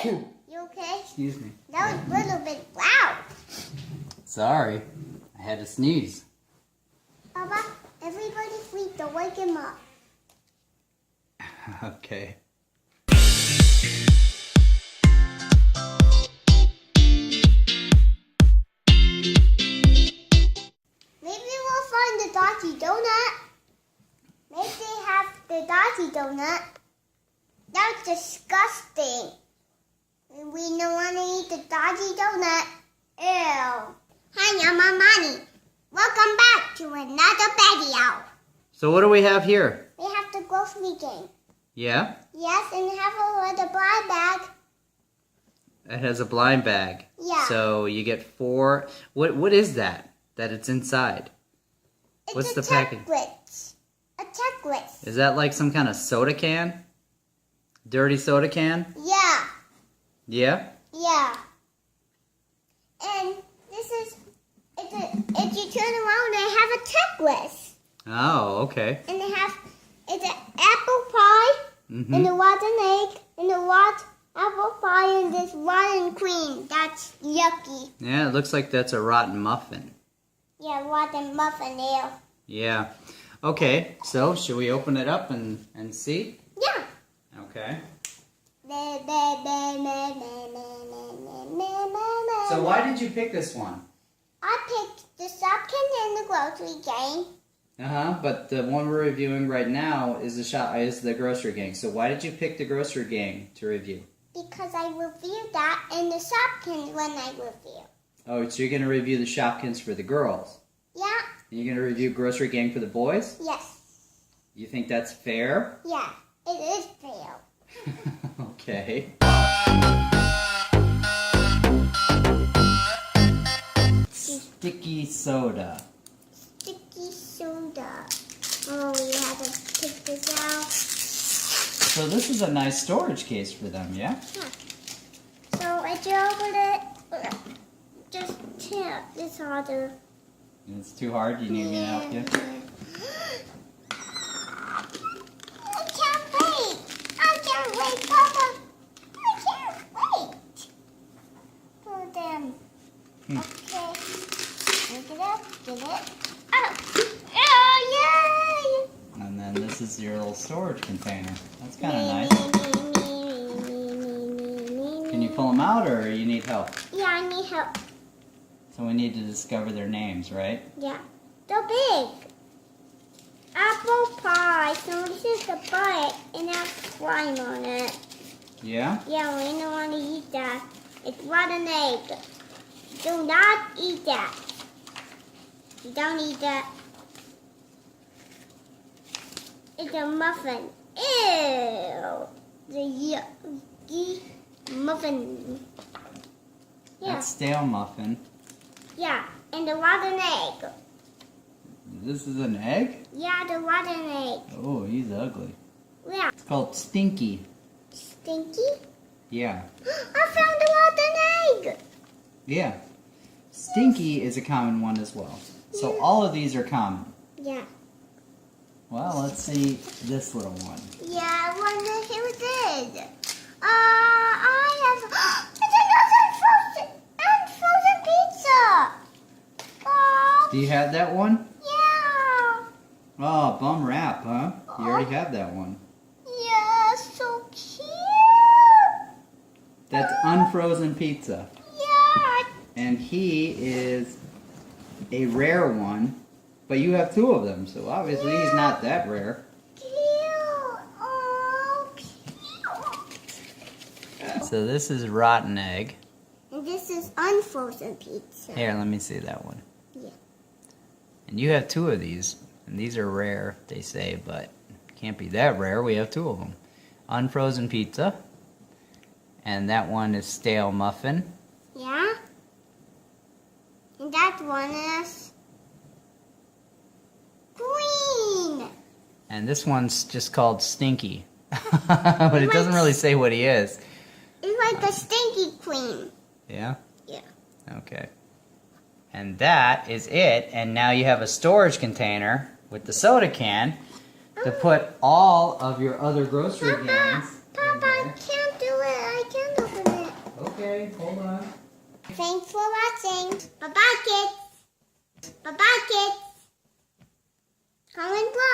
You okay? Excuse me. That was a little bit loud. Sorry. I had to sneeze. Papa, everybody sleep to wake him up. Okay. Maybe we'll find the doggy donut. Maybe they have the doggy donut. That's disgusting. We don't want to eat the doggy donut. Ew. Hi, I'm Amani. Welcome back to another video. So what do we have here? We have the Grossery Gang. Yeah? Yes, and have a little blind bag. It has a blind bag. Yeah. So you get 4. What is that? That it's inside? What's the package? A checklist. Is that like some kind of soda can? Dirty soda can? Yeah. Yeah? Yeah. And this is, if you turn around, they have a checklist. Oh, okay. And they have, it's an apple pie, and a rotten egg, and a rotten apple pie, and this rotten cream. That's yucky. Yeah, it looks like that's a rotten muffin. Yeah, rotten muffin there. Yeah. Okay, so should we open it up and see? Yeah. Okay. So why did you pick this one? I picked the Shopkins and the Grossery Gang. But the one we're reviewing right now is the Grossery Gang. So why did you pick the Grossery Gang to review? Because I reviewed that and the Shopkins when I reviewed. Oh, so you're going to review the Shopkins for the girls? Yeah. And you're going to review Grossery Gang for the boys? Yes. You think that's fair? Yeah, it is fair. Okay. Sticky soda. Sticky soda. Oh, we had to pick this out. So this is a nice storage case for them, yeah? Yeah. So I opened it. Just tip. It's harder. It's too hard? You need me to help you? I can't wait. I can't wait, Papa. I can't wait for them. Okay. Pick it up. Get it. Oh, yay! And then this is your little storage container. That's kind of nice. Can you pull them out or you need help? Yeah, I need help. So we need to discover their names, right? Yeah. They're big. Apple pie. So this is the butt and has slime on it. Yeah? Yeah, we don't want to eat that. It's rotten egg. Do not eat that. You don't eat that. It's a muffin. Ew. The yucky muffin. Yeah. That's stale muffin. Yeah, and the rotten egg. This is an egg? Yeah, the rotten egg. Oh, he's ugly. Yeah. It's called Stinky. Stinky? Yeah. I found the rotten egg. Yeah. Stinky is a common one as well. So all of these are common. Yeah. Well, let's see this little one. Yeah, I wonder who it is. I have... It's another unfrozen pizza. Do you have that one? Yeah. Oh, bum wrap, huh? You already have that one. Yeah, so cute. That's unfrozen pizza. Yeah. And he is a rare one, but you have 2 of them, so obviously he's not that rare. Cute. Oh, cute. So this is rotten egg. And this is unfrozen pizza. Here, let me see that one. Yeah. And you have 2 of these, and these are rare, they say, but can't be that rare. We have 2 of them. Unfrozen pizza, and that one is stale muffin. Yeah. And that one is green. And this one's just called Stinky. But it doesn't really say what he is. It's like a stinky cream. Yeah? Yeah. Okay. And that is it. And now you have a storage container with the soda can to put all of your other grocery cans. Papa, I can't do it. I can't open Okay, hold on. Thanks for watching. Bye-bye, kids. Bye-bye, kids. Comment below.